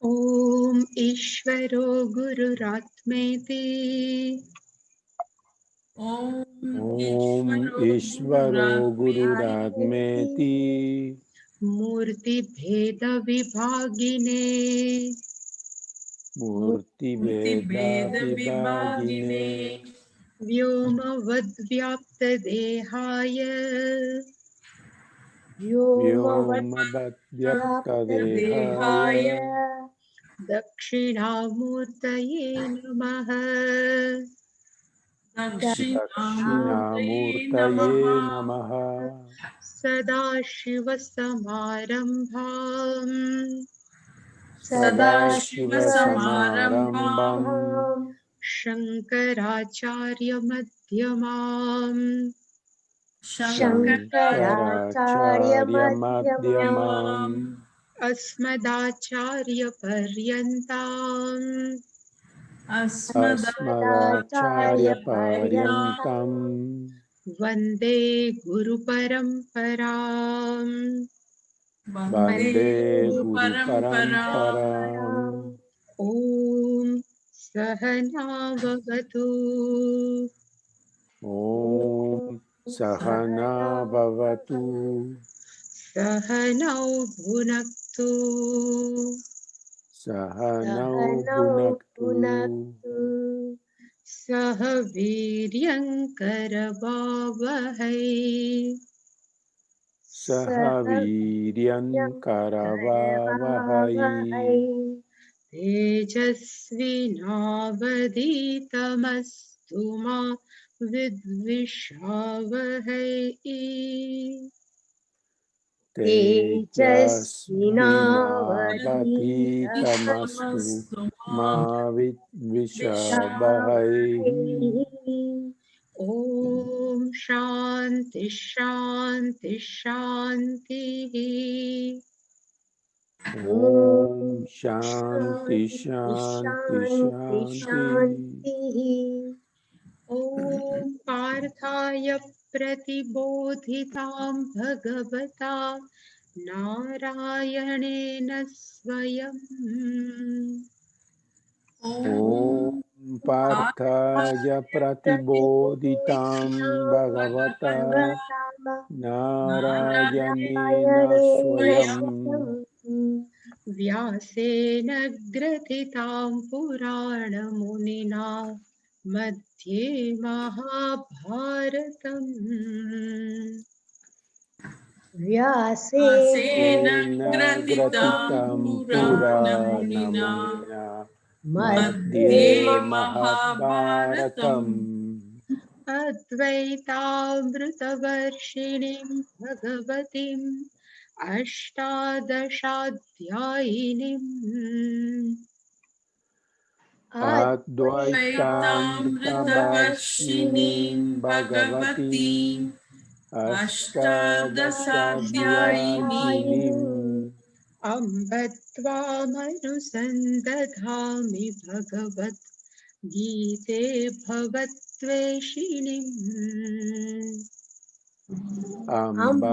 ओम ईश्वरो गुरुरात्मेति ओम ईश्वरो गुरुरात्मेति मूर्तिभेद विभागिने मूर्तिभेद विभागिने व्योमवद्व्याप्त देहाय व्योमवद्व्याप्तदेहाय दक्षिणामूर्तये नमः। दक्षिणामूर्तये नमः। सदाशिवसमारम्भाम् सदाशिवसमारम्भम् शङ्कराचार्यमध्यमाम् शङ्कराचार्यमध्यमाम् अस्मदाचार्यपर्यन्ताम् अस्मदाचार्यपर्यन्तम् वन्दे गुरुपरम्पराम्। वन्दे गुरुपरम्पराम्। ॐ सहना भवतु ॐ सहना भवतु सहनौ भुनक्तु सहनौ भुनक्तु सह वीर्यङ्करवावहै सह वीर्यं करवावहै तेजस्विनावधीतमस्तु मा विद्विषावहै। तेजस्विनावधीतमस्तु मा विद्विषावहै। ॐ शान्ति शान्ति शान्तिः। ॐ शान्ति शान्ति शान्तिः। ॐ पार्थाय प्रतिबोधितां भगवता नारायणेन स्वयम्। ॐ पार्थाय प्रतिबोधितां भगवता नारायणेन स्वयं व्यासेन ग्रथितां पुराणमुनिना मध्ये महाभारतम्। व्यासेन ग्रथितं पुराणमुनिना मध्ये महाभारतम्। अद्वैतामृतवर्षिणीं भगवतीम् अष्टादशाध्यायिनीम् अद्वैतामृतवर्षिणीं भगवतीम् अष्टादशाध्यायिनीम् अम्ब त्वामनुसन्दधामि भगवद्गीते भवत्वेषिणीम्। अम्ब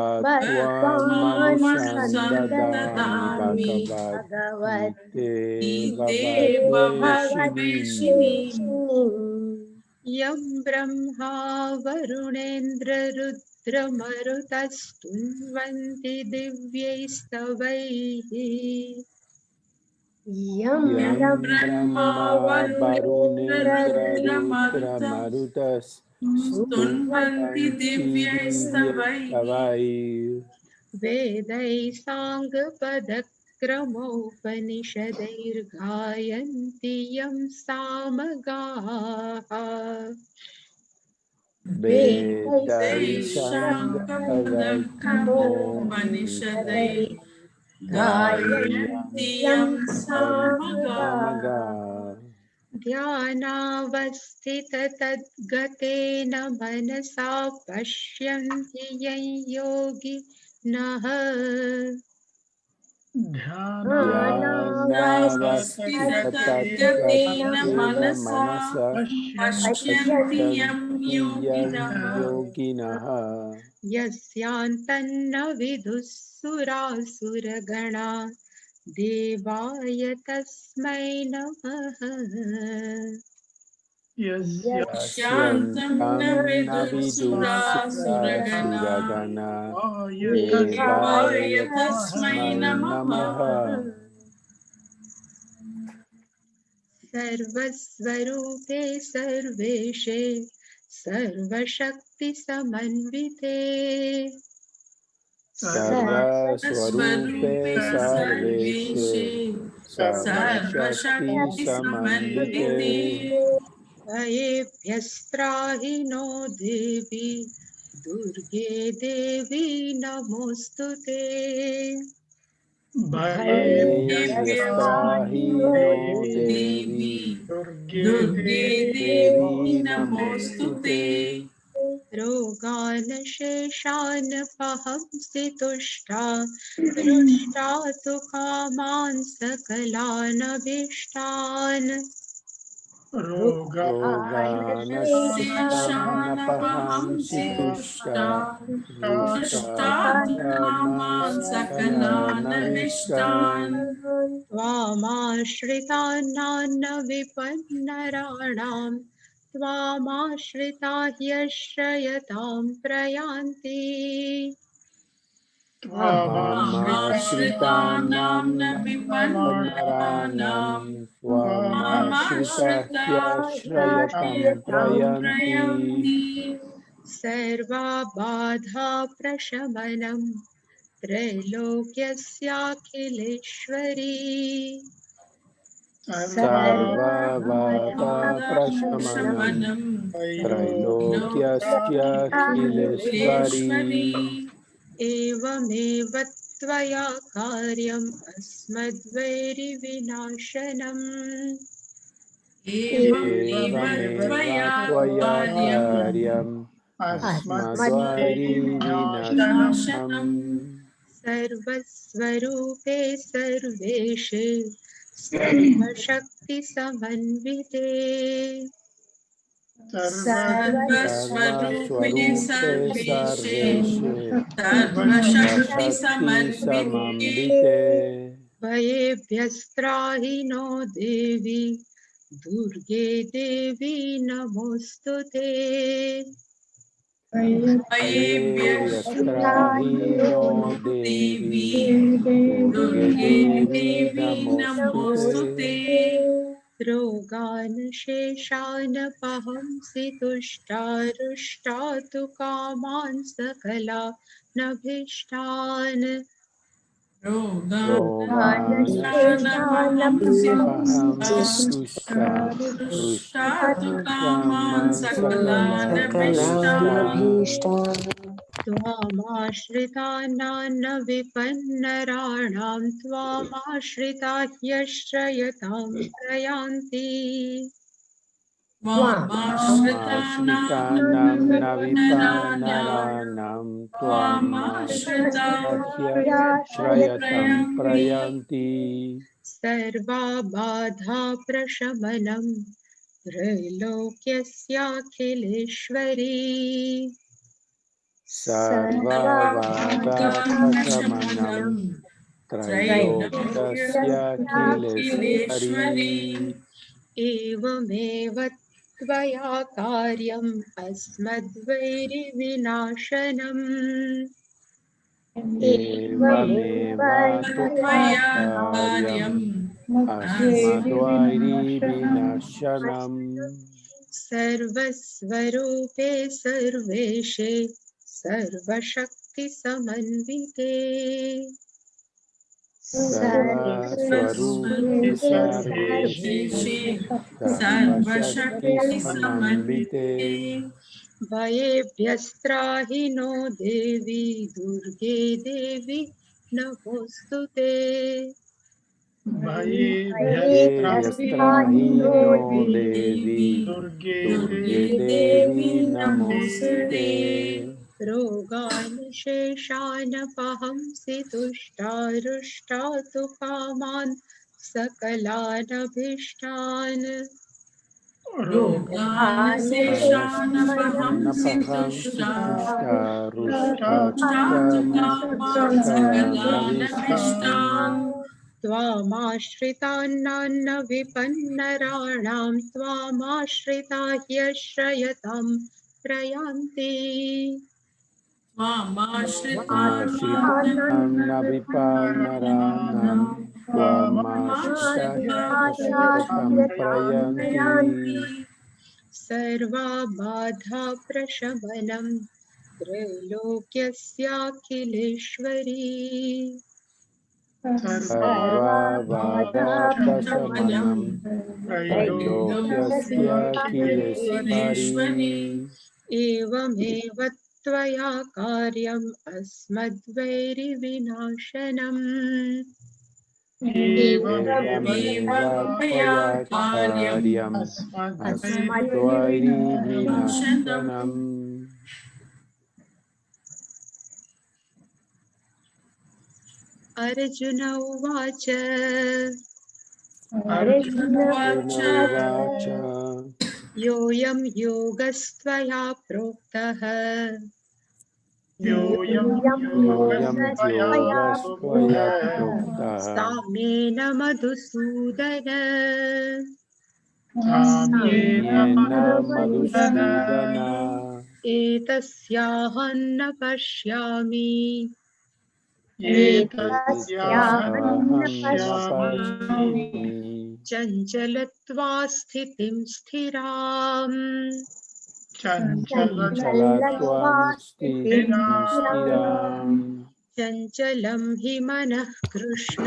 त्वामनुसन्दधामि भगवद्गीते भवत्वेषिणीम्। यं ब्रह्मा वरुणेन्द्ररुद्रमरुतस्तुन्वन्ति दिव्यैस्तवैः। यं ब्रह्मा वरुणेन्द्ररुद्रमरुतस्तुन्वन्ति दिव्यैस्तवैः। वेदैः साङ्गपदक्रमोपनिषदैर्गायन्ति यं सामगाः। वेदैः साङ्गपदक्रमोपनिषदैर्गायन्ति यं सामगाः। ध्यानावस्थिततद्गतेन मनसा पश्यन्ति यं योगिनः। ध्यानावस्थिततद्गतेन मनसा पश्यन्ति यं योगिनः। यस्यान्तन्न विदुः सुरासुरगणा देवाय तस्मै नमः। यस्यन्तं न विदुर्सुरासुरगणा देवाय तस्मै नमः। सर्वस्वरूपे सर्वेशे सर्वशक्तिसमन्विते सर्वस्वरूपे सर्वेशे सर्वशक्तिसमन्विते भयेभ्यस्त्राहि नो देवी दुर्गे देवी नमोऽस्तुते। भयेभ्यस्त्राहि नो देवी दुर्गे देवी नमोऽस्तुते। रोगानशेषान् पहंसि तुष्टा रुष्टा तु कामान् सकलानभीष्टान्। रोगानशेषानपहांसि तुष्टा रुष्टा कामान् सकलानभीष्टान्। त्वामाश्रितानान्न विपन्नराणां त्वामाश्रिता ह्यश्रयतां प्रयान्ति। त्वामाश्रितानां न विपन्नराणां त्वामाश्रिता ह्याश्रयतां प्रयन्ति। सर्वाबाधा प्रशमनं त्रैलोक्यस्याखिलेश्वरी। सर्वबाधा प्रशमनं त्रैलोक्यस्याखिलेश्वरी। एवमेव त्वया कार्यम् अस्मद्वैरिविनाशनम्। एवमेव त्वया कार्यम् अस्मद्वैरिविनाशनम्। सर्वस्वरूपे सर्वेशे सर्वशक्तिसमन्विते सर्वस्वरूपे सर्वेशे सर्वशक्तिसमन्विते भयेभ्यस्त्राहि नो देवी दुर्गे देवी नमोऽस्तुते। भयेभ्यस्त्राहि नो देवी दुर्गे देवी नमोऽस्तुते। रोगान् शेषान् पहंसि तुष्टा रुष्टा तु कामान् सकलानभीष्टान्। रोगानशेषानपहंसि तुष्टा रुष्टा कामान् सकलानभीष्टान्। त्वामाश्रितानान्न विपन्नराणां त्वामाश्रिता ह्यश्रयतां प्रयान्ति। त्वामाश्रितानां न विपन्नराणां त्वामाश्रिता ह्याश्रयतां प्रयान्ति। सर्वाबाधा प्रशमनं त्रैलोक्यस्याखिलेश्वरी। सर्वबाधा प्रशमनं त्रैलोक्यस्याखिलेश्वरी। एवमेव त्वया कार्यम् अस्मद्वैरिविनाशनम्। एवमेव त्वया कार्यम् अस्मद्वैरिविनाशनम्। सर्वस्वरूपे सर्वेशे सर्वशक्तिसमन्विते सर्वस्वरूपे सर्वेशे सर्वशक्तिसमन्विते भयेभ्यस्त्राहि नो देवी दुर्गे देवी नमोऽस्तुते। भयेभ्यस्त्राहि नो देवी दुर्गे देवी नमोऽस्तुते। रोगान् शेषान् पहंसि तुष्टा रुष्टा तु कामान् सकलानभीष्टान्। रोगानशेषानपहंसि तुष्टा रुष्टा कामान् सकलानभीष्टान्। त्वामाश्रितान्नान्न विपन्नराणां त्वामाश्रिता ह्यश्रयतां प्रयान्ति त्वामाश्रितान्नविपानराणां त्वामाश्रिताश्रयं प्रयन्ति सर्वा बाधा प्रशमनं त्रैलोक्यस्याखिलेश्वरी सर्वबाधाप्रशमनं त्रैलोक्यस्याखिलेश्वरी एवमेव त्वया कार्यम् अस्मद्वैरिविनाशनम् एवमेव त्वया कार्यम् अस्मद्वैरिविनाशनम् अर्जुन उवाच योऽयं योगस्त्वया प्रोक्तः साम्येन मधुसूदन एतस्याहं न पश्यामि चञ्चलत्वा स्थितिं स्थिराम् चञ्चलं हि मनः कृष्ण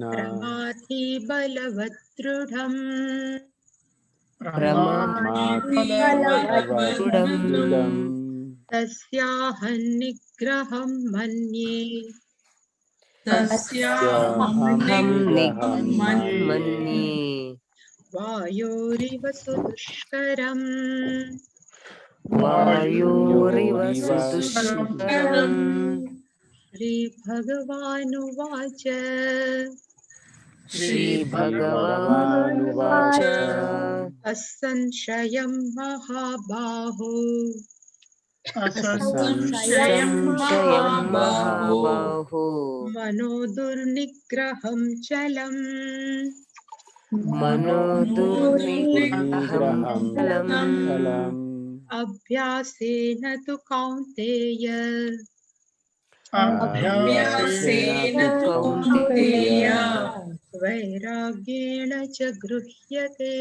प्रमाथि बलवत् दृढम् तस्याहं निग्रहं मन्ये वायोरिव सुदुष्करम् श्रीभगवानुवाच असंशयं महाबाहो मनो दुर्निग्रहं चलम् अभ्यासेन तु कौन्तेय वैराग्येण च गृह्यते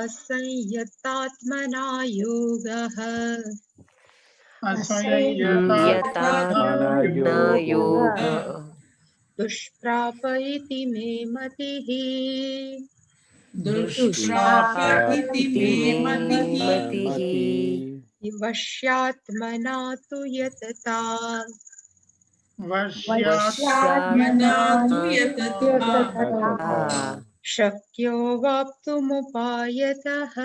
असंयतात्मना योगः दुष्प्राप इति मे मतिः वश्यात्मना तु यतता शक्यो वाप्तुमुपायतः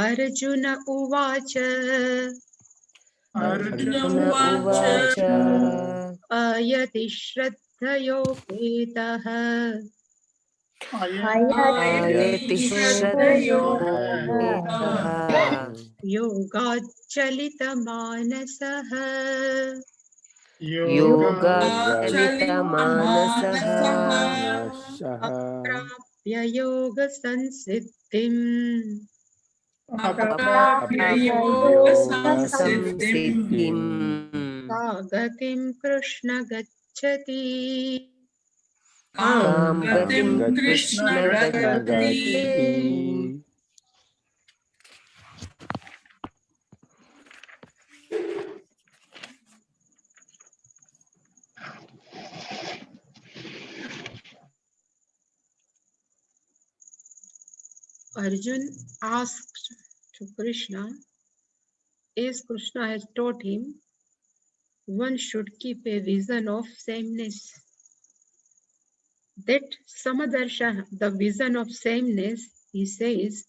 अर्जुन उवाच अयति श्रद्धयोपेतः योगाच्चलितमानसः अप्राप्य योगसंसिद्धिम् सा गतिं कृष्ण गच्छति Arjun asked to Krishna, as Krishna has taught him, one should keep a vision of sameness. That Samadarsha, the vision of sameness, he says,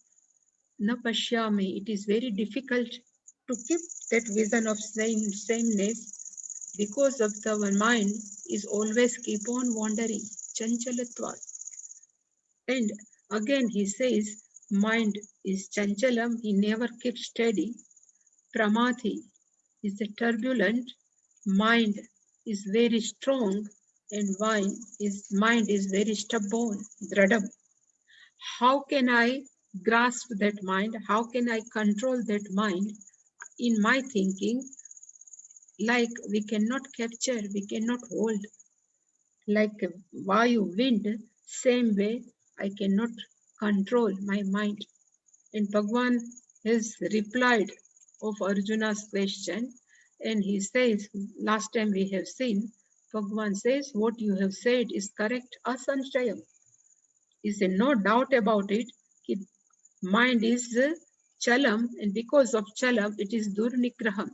na pashyami, it is very difficult to keep that vision of sameness. because of our mind is always keep on wandering, chanchalatva. And again he says, mind is chanchalam, he never keeps steady. Pramati is a turbulent, mind is very strong, and mind is very stubborn, dradam. How can I grasp that mind? How can I control that mind in my thinking? Like we cannot capture, we cannot hold. Like Vayu, wind, same way I cannot control my mind. And Bhagwan has replied of Arjuna's question, and he says, last time we have seen, Bhagwan says, what you have said is correct, asanshayam. Is there no doubt about it? Mind is chalam, and because of chalam, it is durnigraham.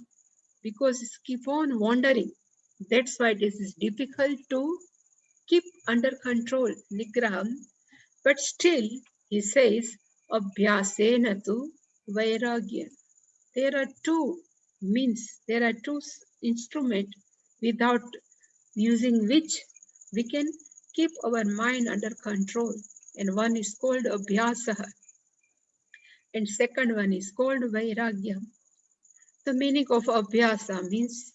Because it keep on wandering. That's why this is difficult to keep under control, nigraham. But still, he says, abhyasena tu vairagya. There are two means, there are two instruments without using which we can keep our mind under control. And one is called abhyasaha, and second one is called vairagya. The meaning of abhyasa means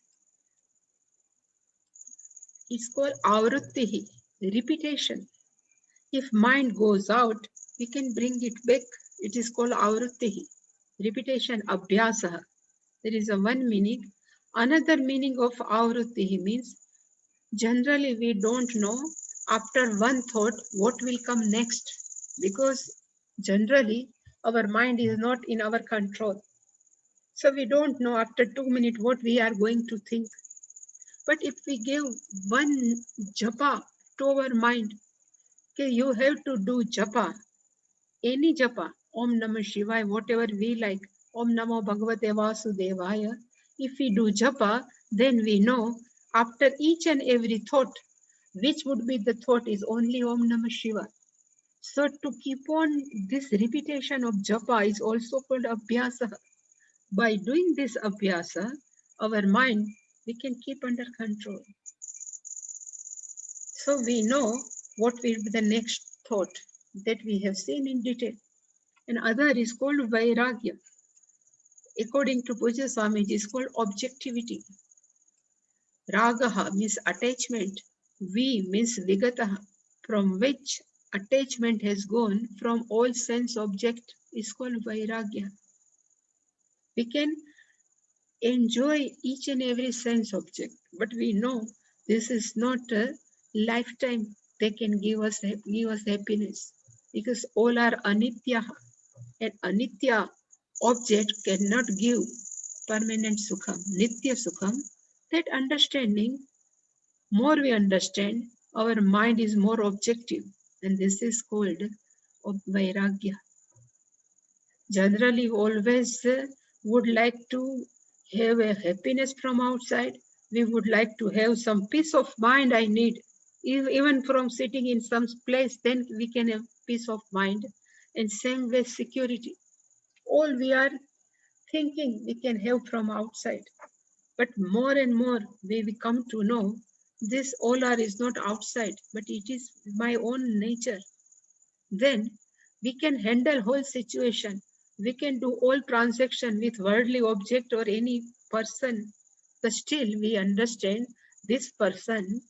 it's called avruttihi, repetition. If mind goes out, we can bring it back. It is called avruttihi, repetition, abhyasa. There is a one meaning. Another meaning of avruttihi means generally we don't know after one thought what will come next, because generally our mind is not in our control. So we don't know after 2 minutes what we are going to think. But if we give one japa to our mind, okay, you have to do japa, any japa, Om Namah Shivaya, whatever we like, Om Namo Bhagavate Vasudevaya. If we do japa, then we know after each and every thought, which would be the thought is only Om Namah Shivaya. So to keep on this repetition of japa is also called abhyasa. By doing this abhyasa, our mind, we can keep under control. So we know what will be the next thought that we have seen in detail. And other is called vairagya. According to Puja Swamiji, is called objectivity. Ragaha means attachment. Vi means vigataha, from which attachment has gone from all sense object is called vairagya. We can enjoy each and every sense object, but we know this is not a lifetime they can give us happiness, because all are anitya, and anitya object cannot give permanent sukham, nitya sukham. That understanding, more we understand, our mind is more objective, and this is called vairagya. Generally always would like to have a happiness from outside. We would like to have some peace of mind. I need, even from sitting in some place, then we can have peace of mind. And same way security. All we are thinking we can have from outside. But more and more we come to know this all are is not outside, but it is my own nature. Then we can handle whole situation. We can do all transaction with worldly object or any person, but still we understand this person.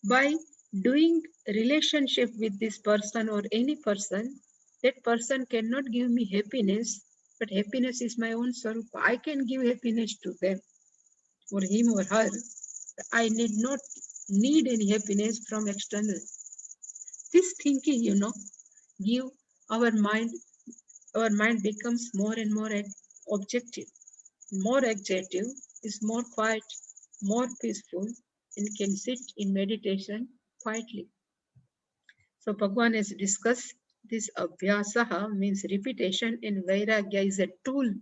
By doing relationship with this person or any person, that person cannot give me happiness, but happiness is my own swarupa. I can give happiness to them or him or her. I need not need any happiness from external. This thinking, give our mind becomes more and more objective. More objective is more quiet, more peaceful, and can sit in meditation quietly. So Bhagwan has discussed this abhyasaha means repetition, and vairagya is a tool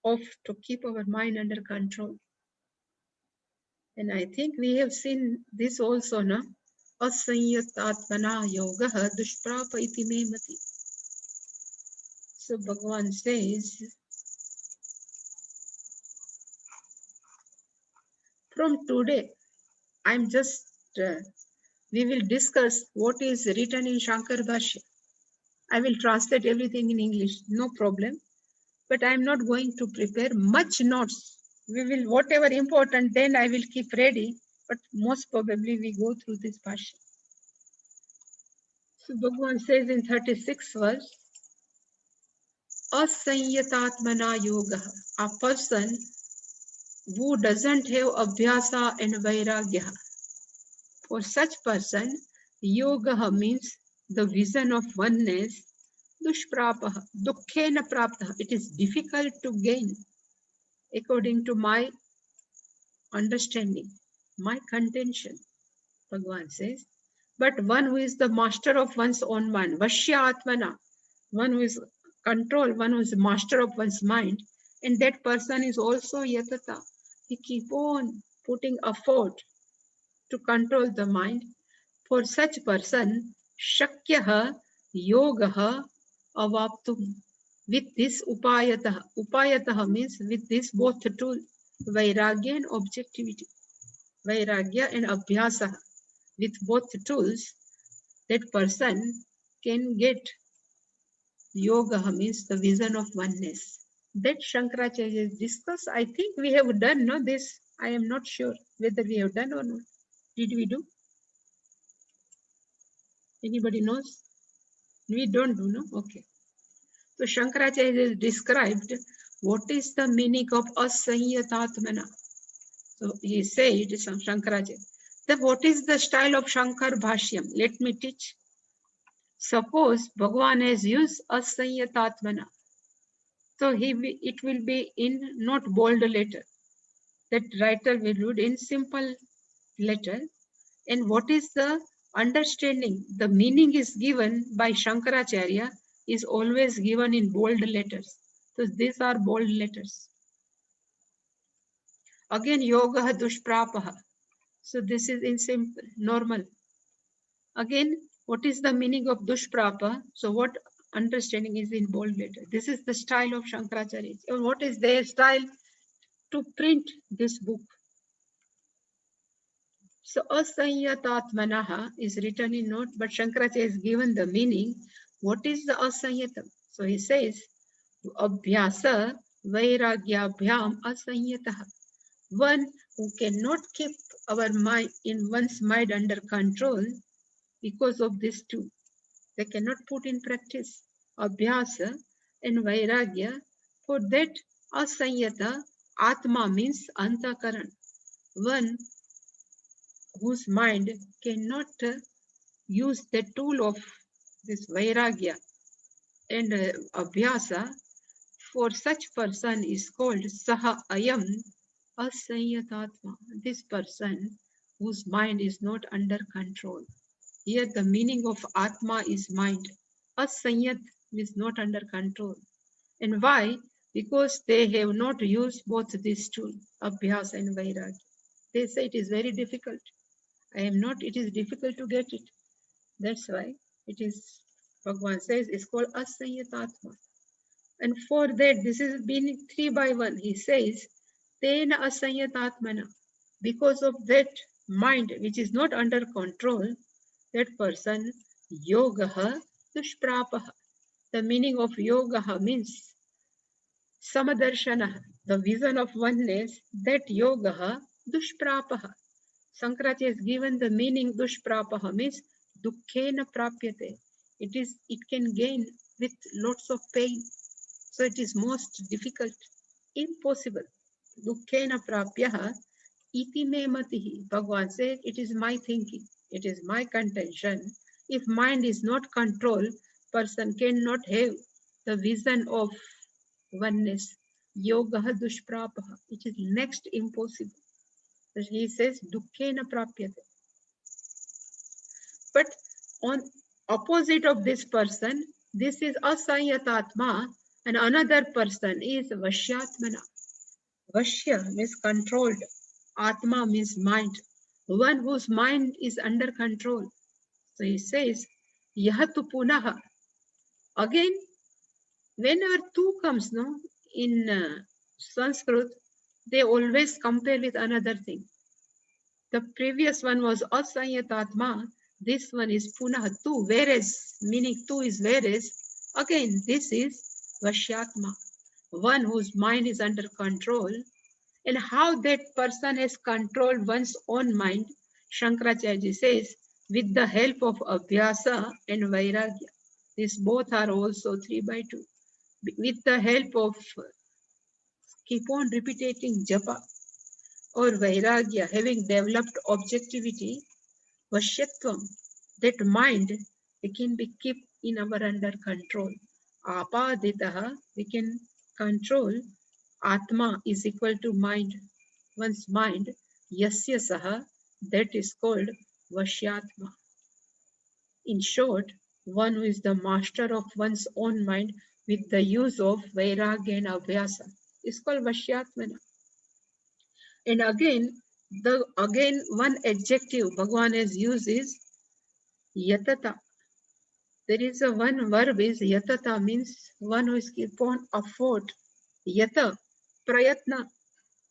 of to keep our mind under control. And I think we have seen this also, na? Asanyatatmana yogaha dushprapa iti me mati. So Bhagwan says, From today, I'm just, we will discuss what is written in Shankar Bhashya. I will translate everything in English, no problem. But I'm not going to prepare much notes. We will, whatever important, then I will keep ready. But most probably we go through this Bhashya. So Bhagavan says in 36th verse, Asanyatatmana yoga, a person who doesn't have abhyasa and vairagya. For such person, yoga means the vision of oneness, dushprapaha, dukkhena prapta. It is difficult to gain according to my understanding, my contention, Bhagavan says. But one who is the master of one's own mind, Vashya Atmana, one who is control, one who is master of one's mind, and that person is also yatata. He keep on putting effort to control the mind. For such person, Shakyaha Yogaha Avaptum. With this upayatah means with this both tool, Vairagya and objectivity. Vairagya and Abhyasa. With both tools, that person can get yoga means the vision of oneness. That Shankaracharya discussed. I think we have done no this. I am not sure whether we have done or not. Did we do? Anybody knows? We don't do, no? Okay. So Shankaracharya described what is the meaning of asanyatatmana. So he said, Shankaracharya, that what is the style of Shankar Bhashyam? Let me teach. Suppose Bhagavan has used asanyatatmana. So it will be in not bold letter. That writer will read in simple letter. And what is the understanding? The meaning is given by Shankaracharya is always given in bold letters. So these are bold letters. Again, yoga dushprapaha. So this is in simple, normal. Again, what is the meaning of dushprapa? So what understanding is in bold letter? This is the style of Shankaracharya. And what is their style to print this book? So asanyatatmanaha is written in note, but Shankaracharya has given the meaning. What is the asanyatam? So he says, abhyasa vairagyabhyam asanyataha. One who cannot keep our mind in one's mind under control because of these two. They cannot put in practice abhyasa and vairagya. For that asanyata, atma means antakaran. One whose mind cannot use the tool of this vairagya and abhyasa, for such person is called saha ayam asanyatatma. This person whose mind is not under control. Here the meaning of atma is mind. Asanyat is not under control. And why? Because they have not used both these two, abhyasa and vairagya. They say it is very difficult. I am not, it is difficult to get it. That's why it is, Bhagavan says, it's called asanyatatma. And for that, this is being 3 by 1. He says, Tena asanyatatmana. Because of that mind which is not under control, that person, yogaha dushprapaha. The meaning of yogaha means samadarshana, the vision of oneness, that yogaha dushprapaha. Shankaracharya has given the meaning dushprapaha means dukkhena prapyate. It can gain with lots of pain. So it is most difficult, impossible. Dukkhena prapyaha iti me matihi. Bhagavan said, it is my thinking, it is my contention. If mind is not controlled, person cannot have the vision of oneness. Yoga dushprapaha. It is next impossible. He says, dukkhena prapyate. But on opposite of this person, this is asanyatatma, and another person is vashyatmana. Vashya means controlled. Atma means mind. One whose mind is under control. So he says, yahatu punaha. Again, whenever two comes no, in Sanskrit, they always compare with another thing. The previous one was asanyatatma. This one is punah tu, whereas, meaning tu is whereas. Again, this is vashyatma, one whose mind is under control. And how that person has controlled one's own mind, Shankaracharya says, with the help of abhyasa and vairagya. These both are also 3 by 2. With the help of keep on repeating japa or vairagya, having developed objectivity, vashyatvam, that mind, we can be kept in our under control. Apaditaha, we can control. Atma is equal to mind, one's mind. Yasya saha, that is called vashyatma. In short, one who is the master of one's own mind with the use of vairagya and abhyasa is called vashyatmana. And again, one adjective Bhagavan has used is yatata. There is a one verb is yatata, means one who is keep on effort. Yata, prayatna.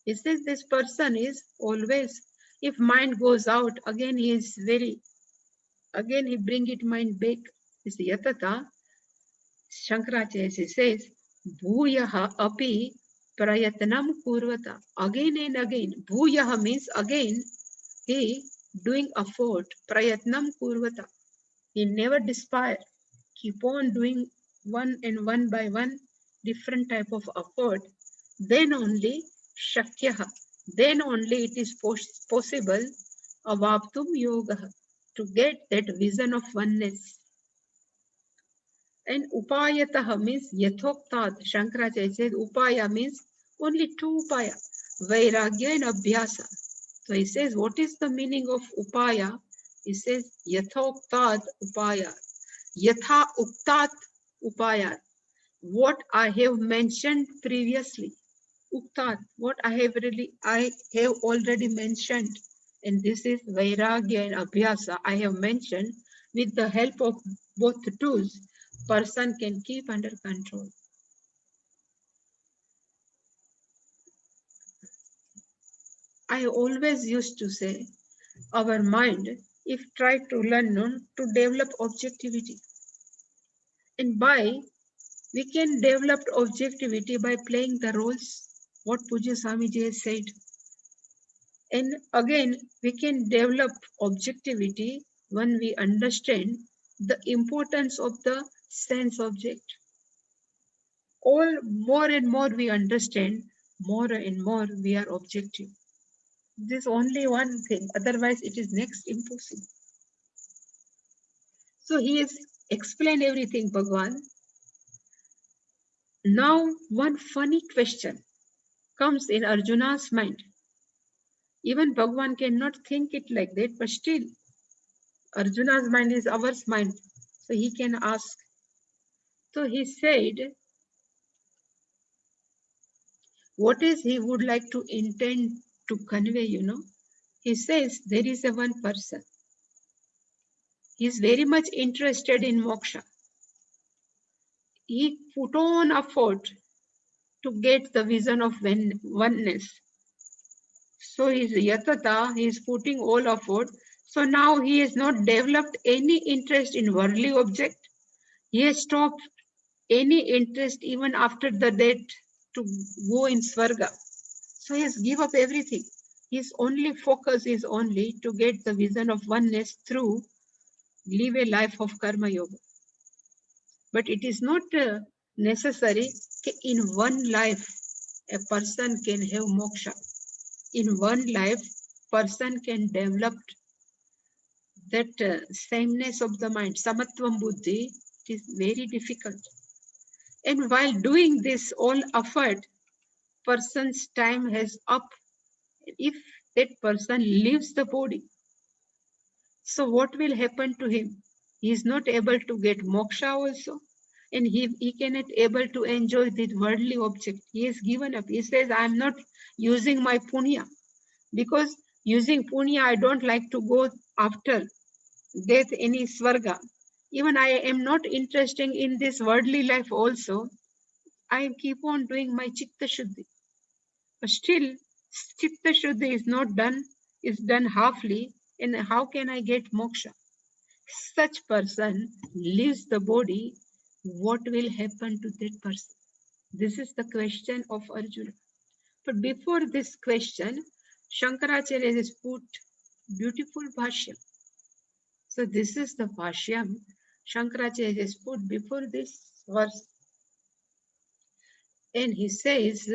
It says this person is always, if mind goes out, again he is again he bring it mind back. Is yatata. Shankaracharya says, bhuyaha api prayatnam kurvata. Again and again. Bhuyaha means again he doing effort. Prayatnam kurvata. He never despair. Keep on doing one and one by one different type of effort. Then only shakyaha. Then only it is possible avaptum yoga to get that vision of oneness. And upayatah means yathoktat. Shankaracharya said upaya means only 2 upaya, vairagya and abhyasa. So he says, what is the meaning of upaya? He says, yathoktat upaya. Yatha uktat upaya. What I have mentioned previously. Uktat, what I have already mentioned. And this is vairagya and abhyasa. I have mentioned with the help of both tools, person can keep under control. I always used to say, our mind, if try to learn to develop objectivity, and we can develop objectivity by playing the roles, what Pujya Swamiji has said. And again, we can develop objectivity when we understand the importance of the sense object. More and more we understand, more and more we are objective. This only one thing, otherwise it is next impossible. So he has explained everything, Bhagavan. Now one funny question comes in Arjuna's mind. Even Bhagavan cannot think it like that, but still Arjuna's mind is our mind, so he can ask. So he said, what is he would like to intend to convey, He says there is a one person. He is very much interested in moksha. He put on effort to get the vision of oneness. So his yatata, he is putting all effort. So now he has not developed any interest in worldly object. He has stopped any interest even after the death to go in Swarga. So he has given up everything. His only focus is only to get the vision of oneness through live a life of karma yoga. But it is not necessary that in one life a person can have moksha. In one life, person can develop that sameness of the mind, samatvam buddhi. It is very difficult. And while doing this all effort, person's time has up. If that person leaves the body, so what will happen to him? He is not able to get moksha also, and he cannot able to enjoy this worldly object. He has given up. He says, I am not using my punya, because using punya, I don't like to go after death any swarga. Even I am not interested in this worldly life also. I keep on doing my chitta shuddhi. But still, chitta shuddhi is not done. is done halfly, and how can I get moksha? Such person leaves the body, what will happen to that person? This is the question of Arjuna. But before this question, Shankaracharya has put beautiful bhashyam. So this is the bhashyam Shankaracharya has put before this verse. And he says,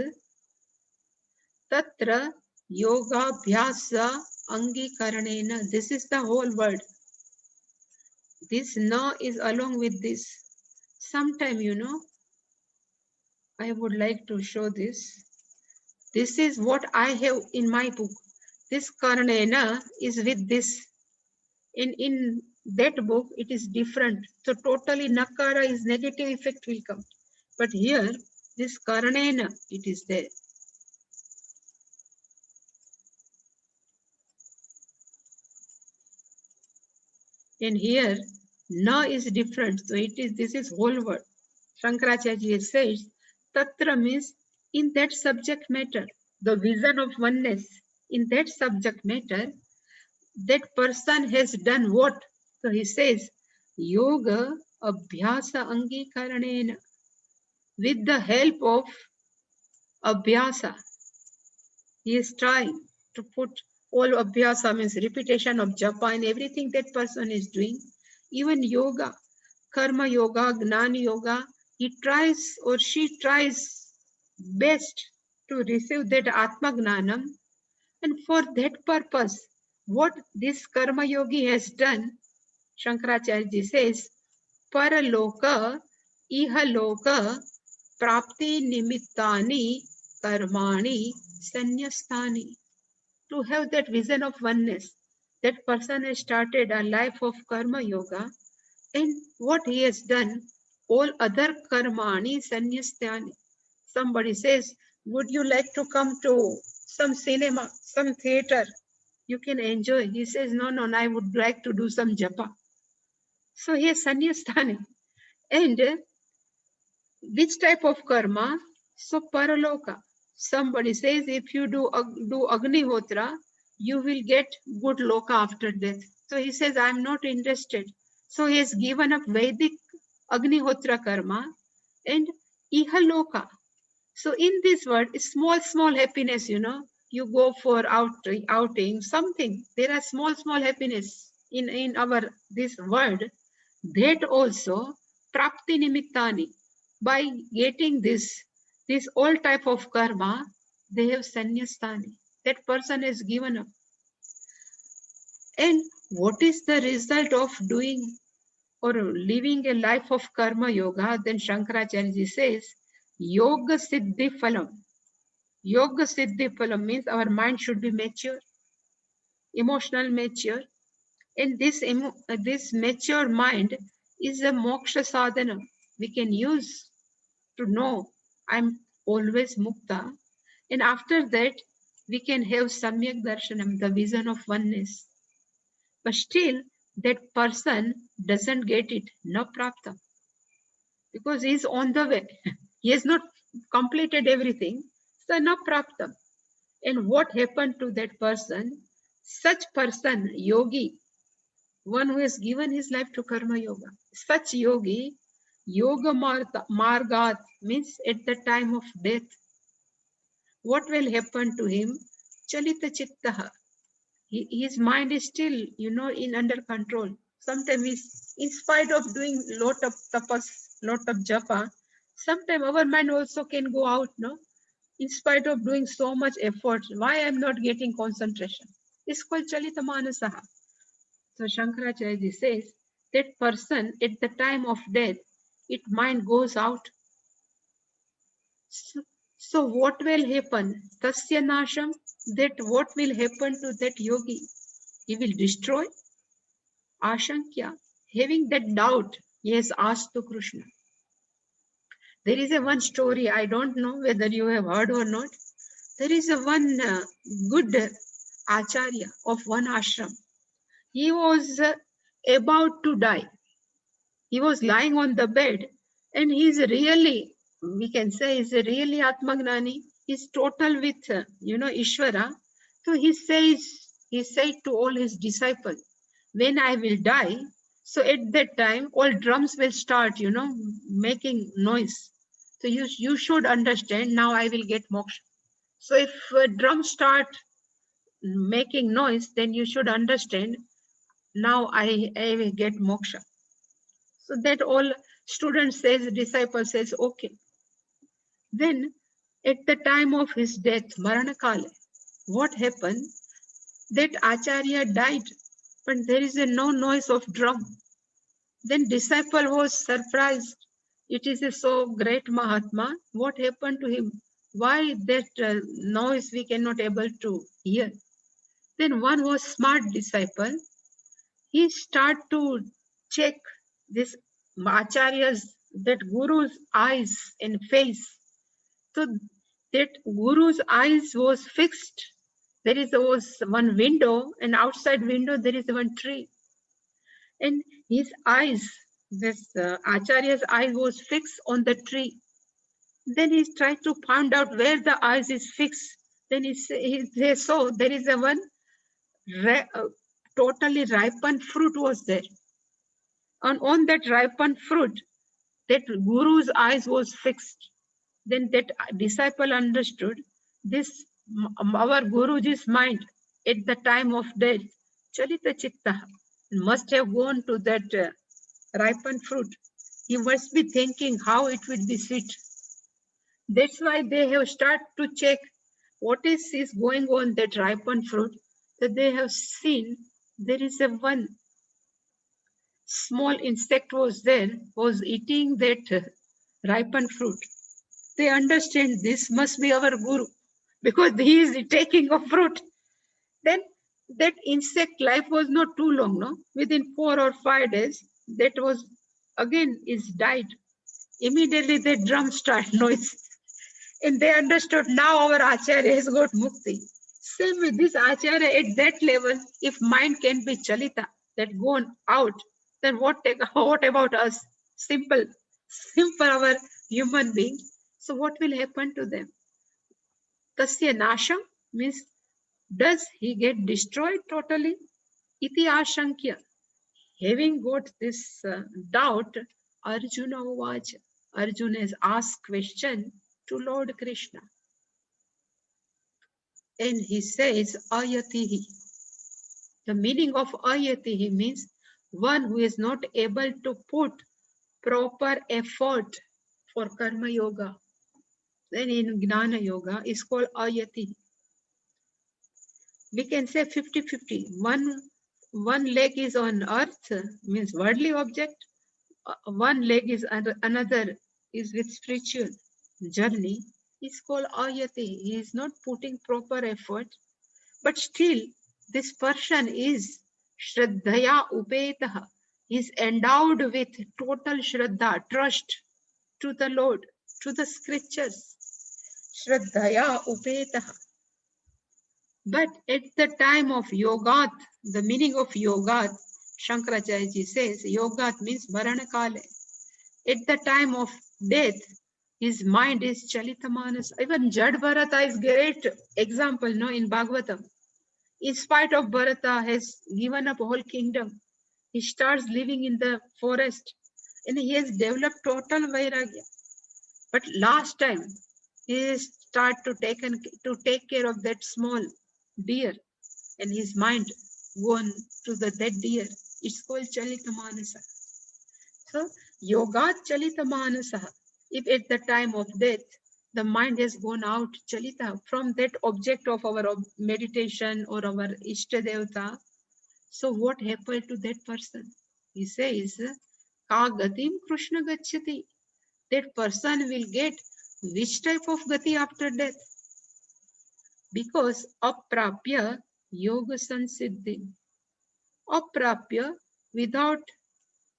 Tatra yoga bhyasa angikaranena. This is the whole word. This na is along with this. Sometime, I would like to show this. This is what I have in my book. This karanena is with this. In that book, it is different. So totally nakara is negative effect will come. But here, this karanena, it is there. And here, na is different. So this is whole word. Shankaracharya says, Tatra means in that subject matter, the vision of oneness, in that subject matter, that person has done what? So he says, Yoga Abhyasa Angikaranena. With the help of Abhyasa, he is trying to put all Abhyasa means repetition of japa and everything that person is doing. Even yoga, karma yoga, gnana yoga, he tries or she tries best to receive that Atma Gnanam. And for that purpose, what this karma yogi has done, Shankaracharya says, Paraloka, Ihaloka, Prapti Nimittani, Karmani, Sanyastani. To have that vision of oneness, that person has started a life of karma yoga, and what he has done, all other karmani sanyastani. Somebody says, would you like to come to some cinema, some theater? You can enjoy. He says, no, I would like to do some japa. So he is sanyastani. And which type of karma? So paraloka. Somebody says, if you do Agnihotra, you will get good loka after death. So he says, I'm not interested. So he has given up Vedic Agnihotra karma and Ihaloka. So in this word, small happiness, you go for outing, something. There are small happiness in our this word. That also, prapti nimittani. By getting this all type of karma, they have sanyastani. That person has given up. And what is the result of doing or living a life of karma yoga? Then Shankaracharya says, yoga siddhi phalam. Yoga siddhi phalam means our mind should be mature, emotional mature. And this mature mind is a moksha sadhana. We can use to know I'm always mukta. And after that, we can have samyak darshanam, the vision of oneness. But still, that person doesn't get it, na prapta. Because he's on the way. He has not completed everything. So na prapta. And what happened to that person? Such person, yogi, one who has given his life to karma yoga. Such yogi, yoga margat means at the time of death, what will happen to him? Chalita chittaha. His mind is still, in under control. Sometimes he's, in spite of doing lot of tapas, lot of japa, sometimes our mind also can go out, no? In spite of doing so much effort, why I'm not getting concentration? It's called Chalita Manasaha. So Shankaracharya says that person at the time of death, its mind goes out. So what will happen? Tasya nasham, that what will happen to that yogi? He will destroy. Ashankya, having that doubt, he has asked to Krishna. There is a one story, I don't know whether you have heard or not. There is a one good acharya of one ashram. He was about to die. He was lying on the bed and he's really, we can say, he's really Atmagnani. He's total with, Ishvara. So he says he said to all his disciples, when I will die, so at that time, all drums will start, making noise. So you should understand, now I will get moksha. So if drums start making noise, then you should understand, now I will get moksha. So that all student says, disciple says, okay. Then at the time of his death, Maranakale, what happened? That Acharya died, but there is no noise of drum. Then disciple was surprised. It is a so great Mahatma. What happened to him? Why that noise we cannot able to hear? Then one was smart disciple. He start to check this Acharya's, that Guru's eyes and face. So that Guru's eyes was fixed. There was one window, and outside window there is one tree. And his eyes, this Acharya's eye was fixed on the tree. Then he tried to find out where the eyes is fixed. Then he saw there is a one totally ripened fruit was there. And on that ripened fruit, that Guru's eyes was fixed. Then that disciple understood this, our Guruji's mind at the time of death, Chalita Chitta, must have gone to that ripened fruit. He must be thinking how it will be sweet. That's why they have started to check what is going on that ripened fruit. That they have seen there is a one small insect was there, was eating that ripened fruit. They understand this must be our Guru because he is taking a fruit. Then that insect life was not too long, no? Within 4 or 5 days, that was again is died. Immediately the drum start noise. And they understood now our Acharya has got mukti. Same with this Acharya at that level, if mind can be chalita, that gone out, then what about us? Simple our human being. So what will happen to them? Tasya nasham means, does he get destroyed totally? Iti ashankya. Having got this doubt, Arjuna Uvacha. Arjuna has asked question to Lord Krishna. And he says, ayatihi. The meaning of ayatihi means one who is not able to put proper effort for karma yoga. Then in Gnana Yoga is called ayatihi. We can say 50-50. One leg is on earth, means worldly object. One leg is another is with spiritual journey. Is called ayati. He is not putting proper effort, but still this person is shraddhaya upetaha. He is endowed with total shraddha, trust to the Lord, to the scriptures. Shraddhaya upetaha. But at the time of yogat, the meaning of yogat, Shankaracharya ji says, yogat means Maranakale. At the time of death, his mind is Chalitamanas. Even Jad Bharata is great example, no, in Bhagavatam. In spite of Bharata has given up whole kingdom. He starts living in the forest and he has developed total Vairagya. But last time, he start to take care of that small deer and his mind gone to that deer. It's called Chalita Manasa. So, Yoga Chalita Manasa. If at the time of death, the mind has gone out, Chalita, from that object of our meditation or our Ishta Devata, so what happened to that person? He says, Ka Gatim Krishna Gacchati. That person will get which type of Gati after death? Because aprapya yoga sansiddhi. Aprapya, without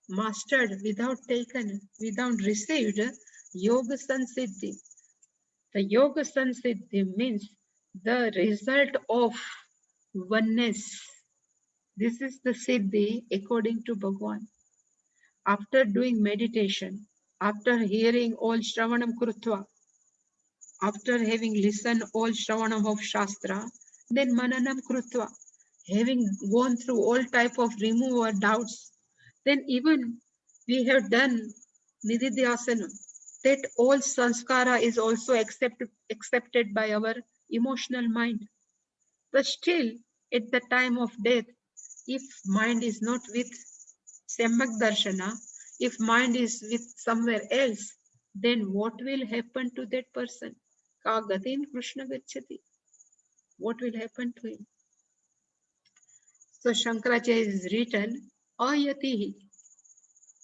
mastered, without taken, without received, yoga sansiddhi. The yoga sansiddhi means the result of oneness. This is the siddhi according to Bhagavan. After doing meditation, after hearing all Shravanam Krutva, after having listened all Shravanam of Shastra, then Mananam Krutva, having gone through all type of remove our doubts, then even we have done Nididhyasana, that all sanskara is also accepted by our emotional mind. But still, at the time of death, if mind is not with Samyak Darshana, if mind is with somewhere else, then what will happen to that person? Ka gatin Krishna gacchati. What will happen to him? So Shankaracharya is written, Ayatihi.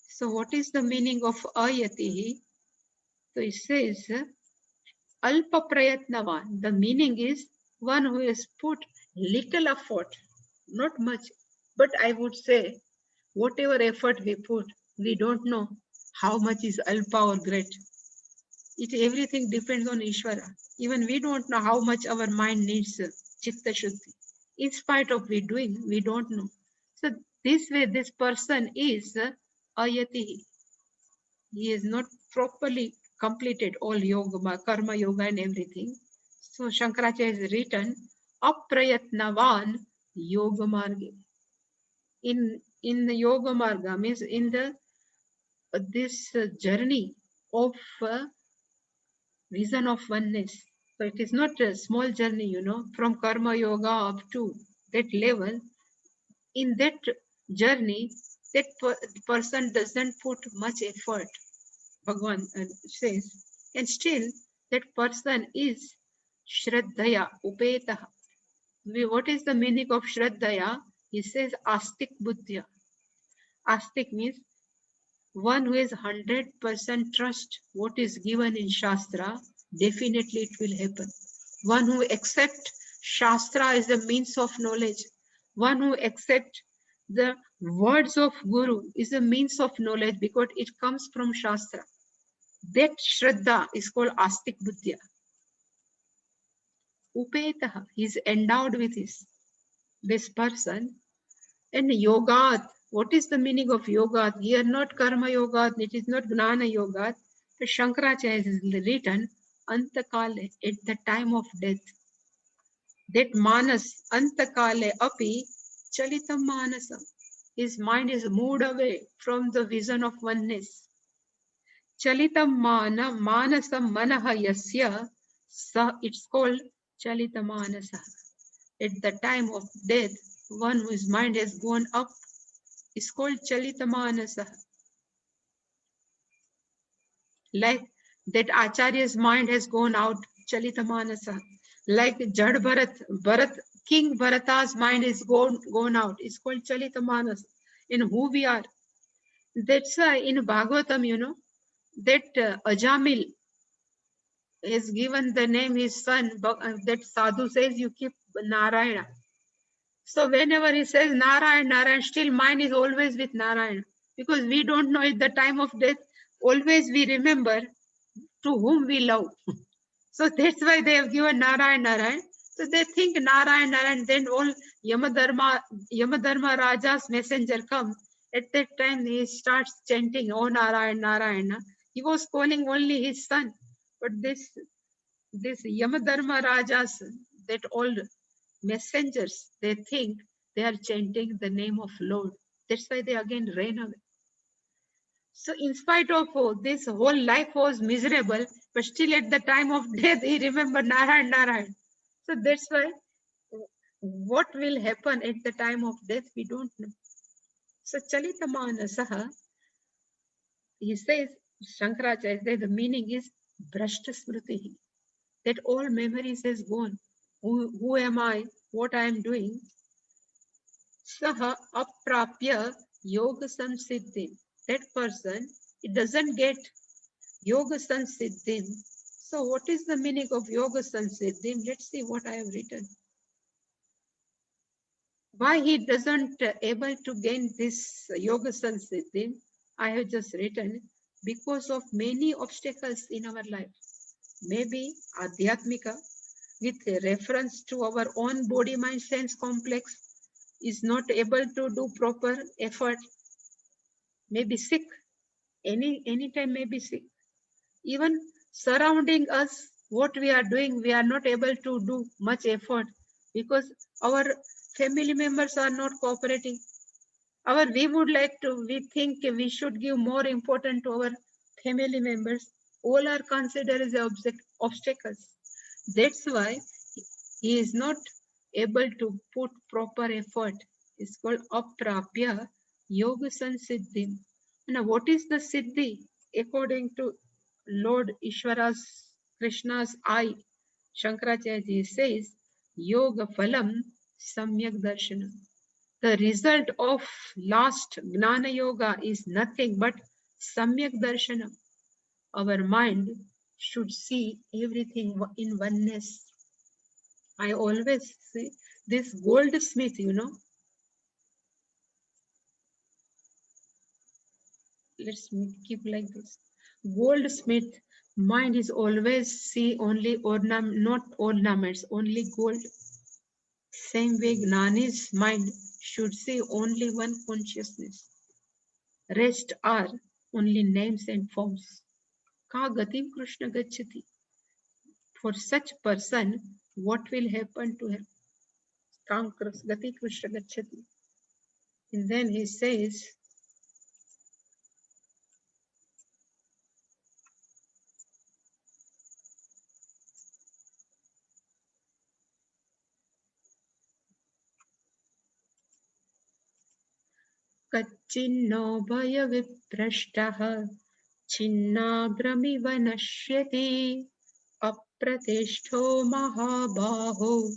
So what is the meaning of Ayatihi? So it says, Alpa Prayatnavan. The meaning is one who has put little effort, not much, but I would say whatever effort we put, we don't know how much is Alpa or great. Everything depends on Ishvara. Even we don't know how much our mind needs Chitta Shuddhi. In spite of we doing, we don't know. So this way, this person is Ayatihi. He has not properly completed all yoga, karma yoga and everything. So Shankaracharya has written, Aprayatnavan Yoga Marga. In the Yoga Marga means in the this journey of vision of oneness. So it is not a small journey, from karma yoga up to that level. In that journey, that person doesn't put much effort, Bhagavan says, and still that person is Shraddhaya, Upetaha. What is the meaning of Shraddhaya? He says Astik Buddhya. Astik means one who is 100% trust what is given in Shastra, definitely it will happen. One who accepts Shastra as the means of knowledge, one who accepts the words of Guru is a means of knowledge because it comes from Shastra. That Shraddha is called Astik Buddhya. Upetaha, he is endowed with this person. And yogat, what is the meaning of yogat? Here not karma yogat, it is not gnana yogat. The Shankaracharya is written antakale, at the time of death. That manas antakale api chalitam manasam. His mind is moved away from the vision of oneness. Chalitam manasam manaha yasya, it's called chalitam manasa. At the time of death, one whose mind has gone up is called Chalitamanasa. Like that Acharya's mind has gone out, Chalitamanasa. Like Jad Bharat, King Bharata's mind is gone out. It's called Chalitamanasa. In who we are. That's why in Bhagavatam, that Ajamil is given the name his son, that sadhu says you keep Narayana. So whenever he says Narayan, Narayan, still mind is always with Narayan. Because we don't know at the time of death, always we remember to whom we love. So that's why they have given Narayan, Narayan. So they think Narayan, Narayan, then all Yamadharma Raja's messenger comes. At that time he starts chanting, Oh Narayan, Narayana. He was calling only his son. But this Yamadharma Rajas, that old messengers, they think they are chanting the name of Lord. That's why they again ran away. So in spite of this whole life was miserable, but still at the time of death, he remembered Narayan, Narayan. So that's why what will happen at the time of death, we don't know. So Chalita Manasaha, he says, Shankaracharya says the meaning is Brashta Smriti, that all memories has gone. Who am I? What I am doing? Saha aprapya yoga samsiddhim. That person, it doesn't get yoga samsiddhim. So what is the meaning of yoga samsiddhim? Let's see what I have written. Why he doesn't able to gain this yoga samsiddhim? I have just written because of many obstacles in our life. Maybe adhyatmika, with reference to our own body mind sense complex, is not able to do proper effort, maybe sick, anytime may be sick. Even surrounding us, what we are doing, we are not able to do much effort because our family members are not cooperating. We think we should give more importance to our family members. All are considered as obstacles. That's why he is not able to put proper effort. It's called aprapya yoga sansiddhi. Now, what is the siddhi? According to Lord Ishvara's Krishna's eye, Shankaracharya says, Yoga phalam samyak darshanam. The result of last Gnana Yoga is nothing but Samyak Darshanam. Our mind should see everything in oneness. I always say this goldsmith, let's keep like this. Goldsmith mind is always see only not ornaments, only gold. Same way Gnani's mind should see only one consciousness. Rest are only names and forms. Ka gatim Krishna gachati. For such person, what will happen to him? Kam gati Krishna gachati. And then he says, Kachinno bhaya viprashtaha chinnagramiva nashyati apratishto mahabaho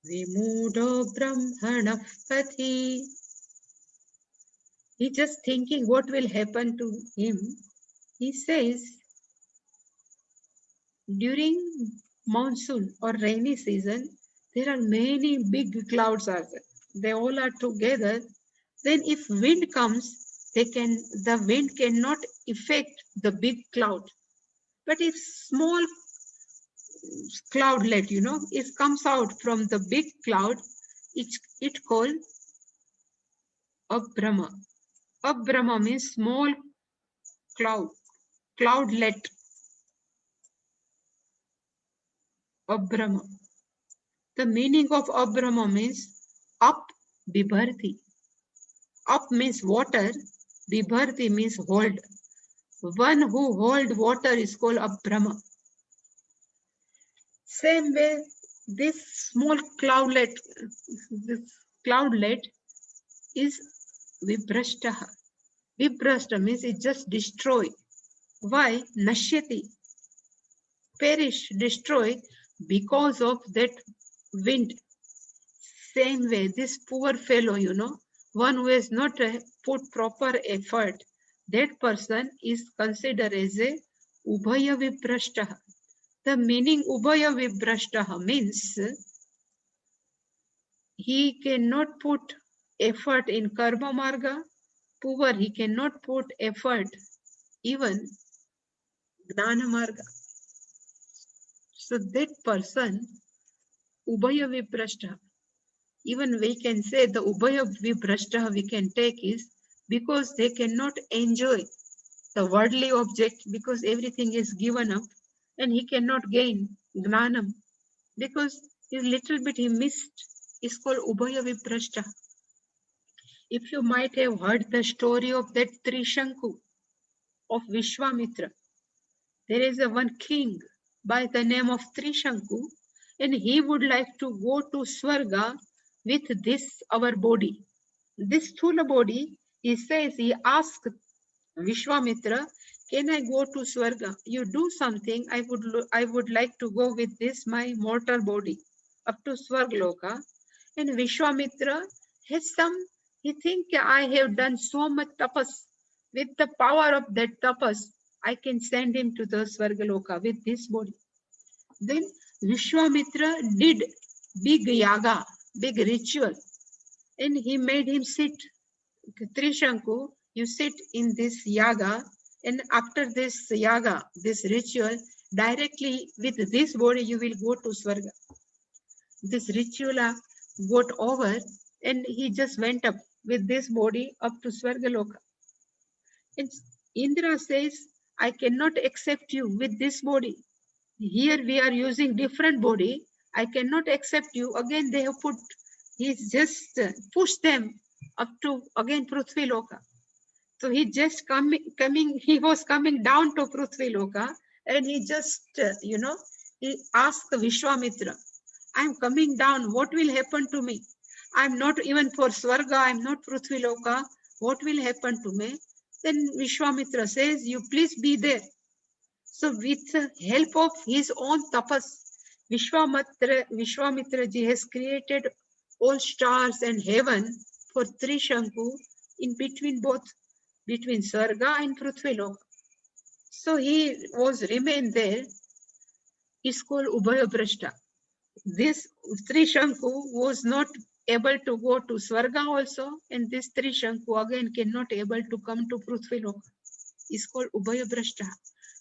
vimudo brahmana pathi. He just thinking what will happen to him. He says, during monsoon or rainy season, there are many big clouds are there. They all are together. Then if wind comes, the wind cannot affect the big cloud. But if small cloudlet, it comes out from the big cloud, it called Abhrama. Abhrama means small cloudlet. Abhrama. The meaning of Abhrama means up, bibharti. Up means water, bibharti means hold. One who hold water is called Abhrama. Same way, this small cloudlet is vibrashtaha. Vibrashta means it just destroy. Why? Nashyati. Perish, destroy because of that wind. Same way, this poor fellow, one who has not put proper effort, that person is considered as a ubhaya viprashtaha. The meaning ubhaya viprashtaha means he cannot put effort in karma marga. Poor, he cannot put effort even gnana marga. So that person, ubhaya viprashtaha. Even we can say the ubhaya viprashtaha we can take is because they cannot enjoy the worldly object because everything is given up, and he cannot gain gnanam because his little bit he missed is called ubhaya viprashtaha. If you might have heard the story of that Trishanku of Vishwamitra, there is a one king by the name of Trishanku, and he would like to go to Swarga with this our body. This Thula body, he says, he asked Vishwamitra, can I go to Swarga? You do something, I would like to go with this my mortal body up to Swargaloka. And Vishwamitra has he think I have done so much tapas. With the power of that tapas, I can send him to the Swargaloka with this body. Then Vishwamitra did big yaga, big ritual, and he made him sit. Trishanku, you sit in this yaga, and after this yaga, this ritual, directly with this body you will go to Swarga. This ritual got over, and he just went up with this body up to Swargaloka. And Indra says, I cannot accept you with this body. Here we are using different body. I cannot accept you. Again, they have put he just pushed them up to again Prithvi Loka. So he just he was coming down to Prithvi Loka, and he just, he asked Vishwamitra, I'm coming down, what will happen to me? I'm not even for Swarga, I'm not Prithvi Loka, what will happen to me? Then Vishwamitra says, you please be there. So with the help of his own tapas, Vishwamitra ji has created all stars and heaven for Trishanku in between both, between Sarga and Prithvilok. So he was remained there. It's called Ubhaya Brashta. This Trishanku was not able to go to Swarga also, and this Trishanku again cannot able to come to Prithvilok. It's called Ubhaya Brashta.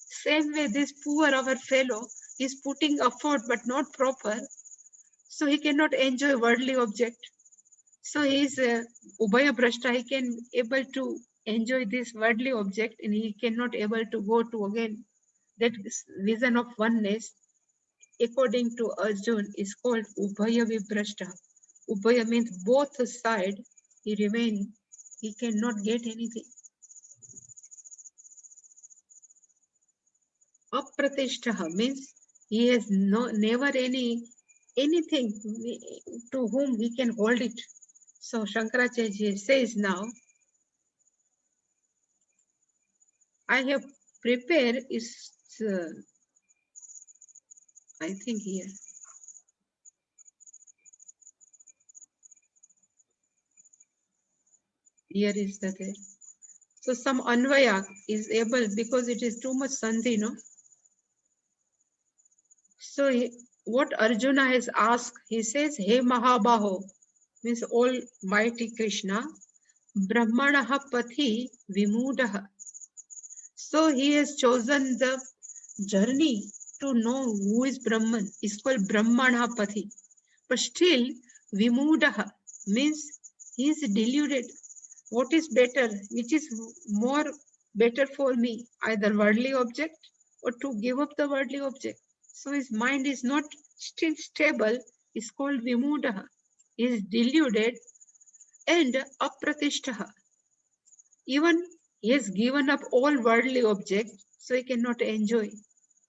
Same way, this poor our fellow is putting effort but not proper, so he cannot enjoy worldly object. So he is Ubhaya Brashta, he can able to enjoy this worldly object, and he cannot able to go to again that vision of oneness. According to Arjun, is called Ubhaya Vibrashta. Ubhaya means both side he remain, he cannot get anything. Apratishtaha means he has never anything to whom he can hold it. So Shankaracharya says now, I have prepared is, I think here. Here is the there. So some Anvaya is able, because it is too much Sandhi, no? So what Arjuna has asked, he says, Hey Mahabaho, means Almighty Krishna, Brahmanaha Pathi Vimudaha. So he has chosen the journey to know who is Brahman. It's called Brahmanaha Pathi. But still, Vimudaha means he is deluded. What is better? Which is more better for me? Either worldly object or to give up the worldly object. So his mind is not still stable. It's called Vimudaha. He is deluded and Apratishtaha. Even he has given up all worldly objects, so he cannot enjoy.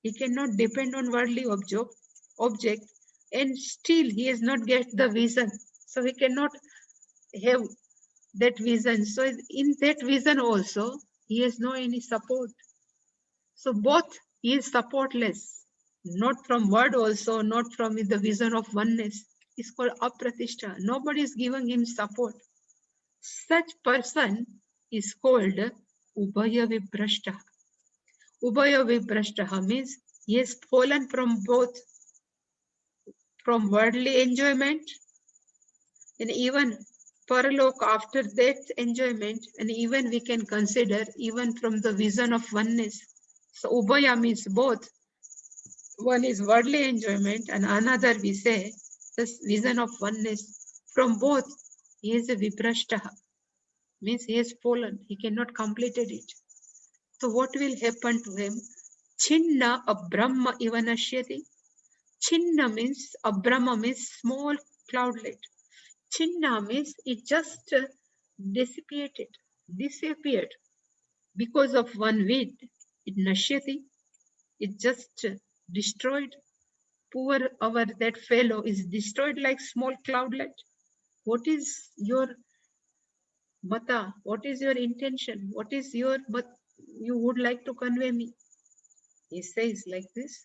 He cannot depend on worldly object, and still he has not get the vision. So he cannot have that vision. So in that vision also, he has no any support. So both he is supportless, not from word also, not from the vision of oneness. It's called Apratishta. Nobody is giving him support. Such person is called Ubhaya Vibrashta. Ubhaya Vibrashta means he has fallen from both, from worldly enjoyment and even paralok after that enjoyment, and even we can consider even from the vision of oneness. So Ubhaya means both. One is worldly enjoyment and another we say this vision of oneness. From both he is a Vibrashta. Means he has fallen, he cannot completed it. So what will happen to him? Chinna abrahma ivanashyati. Chinna means, abrahma means small cloudlet. Chinna means it just disappeared because of one wind. It nashyati, it just destroyed. Poor that fellow is destroyed like small cloudlet. What is your mata? What is your intention? What is your, but you would like to convey me? He says like this.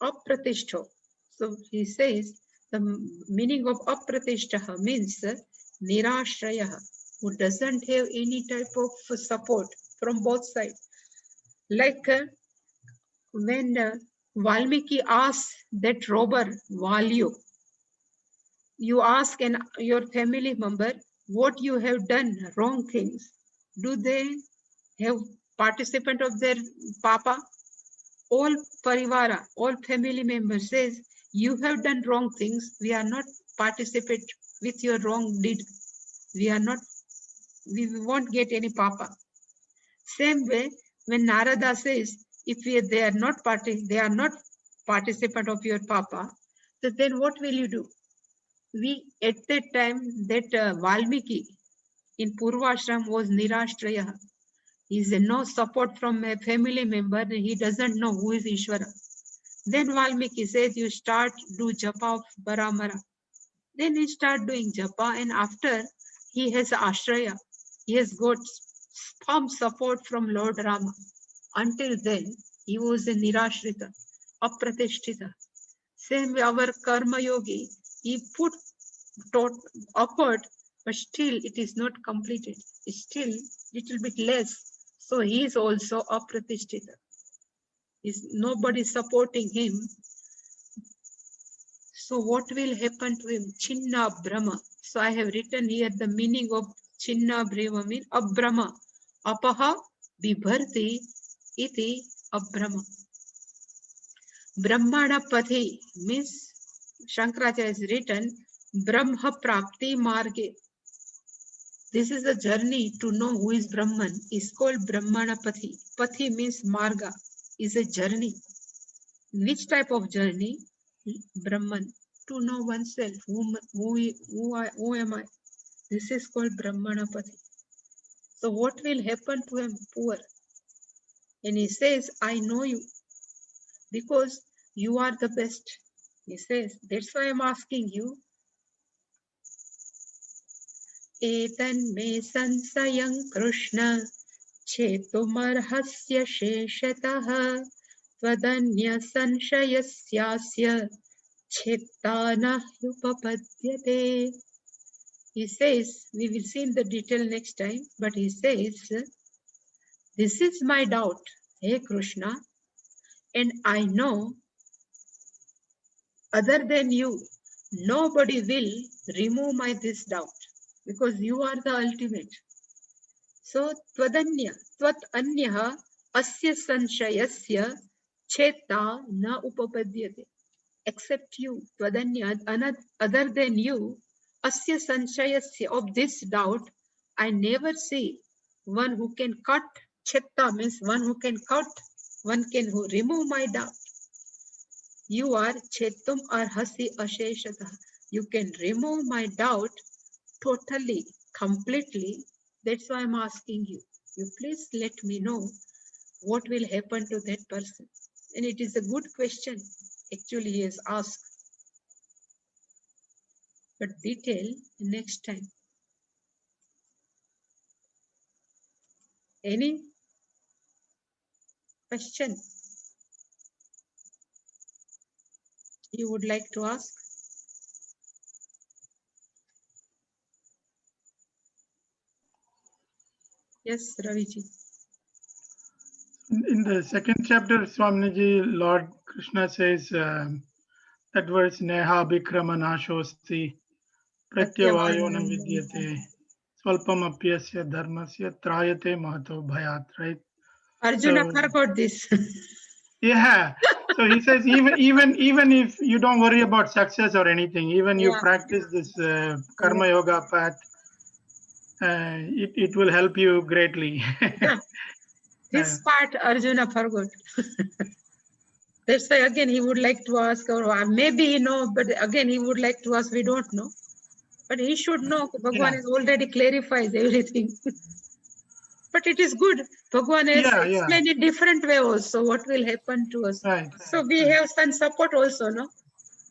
Apratishto. So he says the meaning of apratishtaha means nirashraya, who doesn't have any type of support from both sides. Like when Valmiki asks that robber Valyu, you ask your family member what you have done wrong things. Do they have participant of their papa? All parivara, all family members says, you have done wrong things. We are not participate with your wrong deed. We won't get any papa. Same way, when Narada says, if they are not participant of your Papa, so then what will you do? At that time, that Valmiki in Purvashram was Nirashraya. He is no support from a family member. He doesn't know who is Ishvara. Then Valmiki says, you start do japa of Baramara. Then he start doing japa, and after he has ashraya, he has got firm support from Lord Rama. Until then, he was a Nirashrita, Apratishthita. Same way our Karma Yogi, he put effort, but still it is not completed. It's still little bit less. So he is also Apratishthita. Is nobody supporting him. So what will happen to him? Chinna Brahma. So I have written here the meaning of Chinna Brahma means Abrahma. Apaha Bibharti iti Abrahma. Brahmana Pathi means Shankaracharya has written Brahma Prapti Marge. This is a journey to know who is Brahman. Is called Brahmana Pathi. Pathi means Marga, is a journey. Which type of journey? Brahman. To know oneself. Who am I? This is called Brahmana Pathi. So what will happen to him? Poor. And he says, I know you because you are the best. He says, that's why I'm asking you. Etan me sansayam Krishna chetumarhasya sheshatah tvadanya sanshayasya chittana upapadyate. He says, we will see in the detail next time, but he says, this is my doubt, hey Krishna, and I know other than you, nobody will remove my this doubt because you are the ultimate. So, tvad anyaha asya sanshayasya cheta na upapadyate. Except you, tvad other than you, asya sanshayasya, of this doubt, I never see one who can cut. Chetta means one who can cut, one can who remove my doubt. You are chetum arhasi asheshata. You can remove my doubt totally, completely. That's why I'm asking you. You please let me know what will happen to that person. And it is a good question. Actually, he has asked. But detail next time. Any question you would like to ask? Yes, Raviji. In the second chapter, Swamiji, Lord Krishna says that verse Neha Bhikrama Nashosti Pratyavayo na vidyate Swalpam apyasya dharmasya trayate mahato bhayat, right? Arjuna forgot this. Yeah. So he says even if you don't worry about success or anything, even you practice this karma yoga path, it will help you greatly. Yeah. This part Arjuna forgot. That's why again he would like to ask, or maybe he know, but again he would like to ask, we don't know. But he should know. Bhagwan has already clarifies everything. But it is good. Bhagwan has explained in different way also what will happen to us. Right. So we have some support also, no?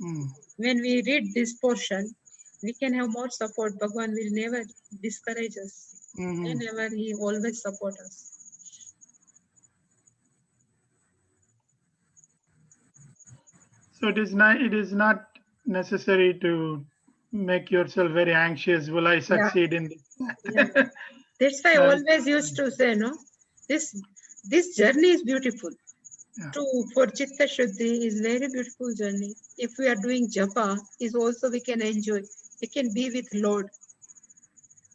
Mm. When we read this portion, we can have more support. Bhagwan will never discourage us. Whenever he always support us. So it is not necessary to make yourself very anxious. Will I succeed in this? That's why I always used to say, no, this journey is beautiful. For Chitta Shuddhi is very beautiful journey. If we are doing japa, is also we can enjoy. We can be with Lord.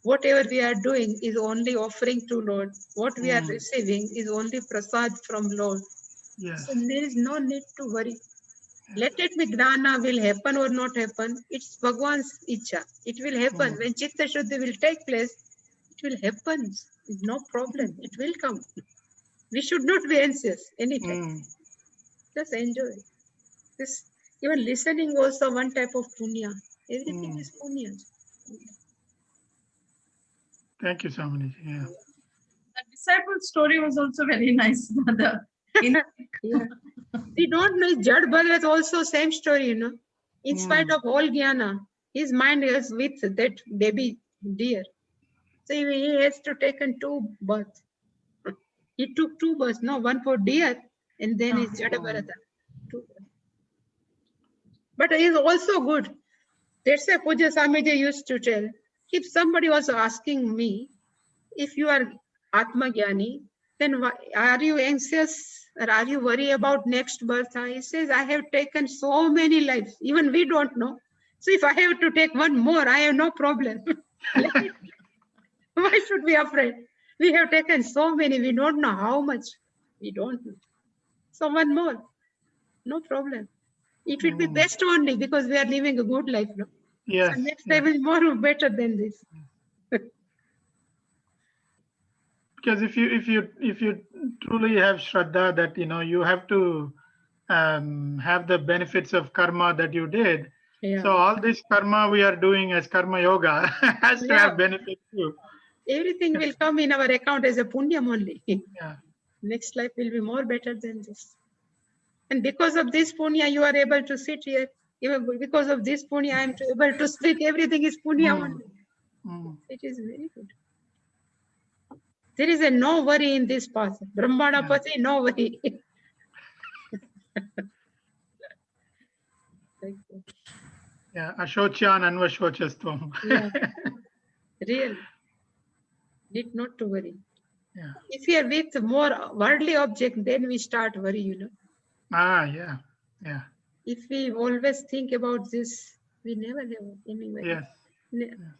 Whatever we are doing is only offering to Lord. What we are receiving is only prasad from Lord. Yes. So there is no need to worry. Let it be Gnana will happen or not happen. It's Bhagwan's Icha. It will happen. When Chitta Shuddhi will take place, it will happen. No problem. It will come. We should not be anxious anytime. Just enjoy. This even listening also one type of punya. Everything is punya. Thank you, Swamiji. Yeah. The disciple story was also very nice, Mother. Yeah. We don't know Jad Bhagat also same story, In spite of all jnana, his mind is with that baby deer. So he has to take 2 births. He took 2 births, no, one for deer and then his Jada Bharata. But he is also good. That's why Puja Swamiji used to tell, if somebody was asking me, if you are Atma Jnani, then are you anxious or are you worried about next birth? He says, I have taken so many lives, even we don't know. So if I have to take one more, I have no problem. Why should we be afraid? We have taken so many, we don't know how much. We don't know. So one more, no problem. It will be best only because we are living a good life. No? Yes. So next time is more better than this. Because if you truly have Shraddha that you have to have the benefits of karma that you did. Yeah. So all this karma we are doing as karma yoga has to have benefits too. Everything will come in our account as a punyam only. Yeah. Next life will be more better than this. And because of this punya, you are able to sit here. Even because of this punya, I am able to speak. Everything is punya only. It is very good. There is a no worry in this path. Brahmana Pati, no worry. Yeah, Ashochan Anvashocastvam. Yeah. Real. Need not to worry. Yeah. If you are with more worldly object, then we start worry, Yeah. Yeah. If we always think about this, we never have any worry. Yes.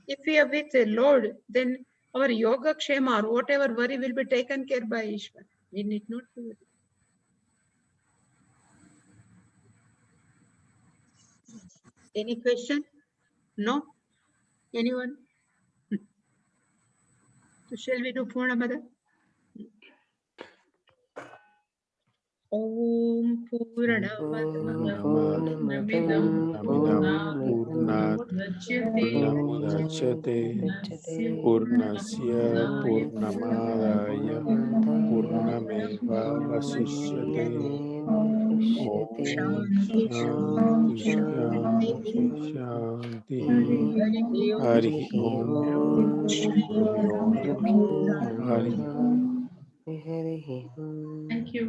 If we are with the Lord, then our yoga kshema or whatever worry will be taken care by Ishwar. We need not to worry. Any question? No? Anyone? So shall we do Purnamada? Om Purnamada Purnamidam Purnat Purnamudachyate Purnasya Purnamadaya Purnameva Vasishyate Om Shanti Shanti Shanti Hari Om Hari Om Hari Thank you.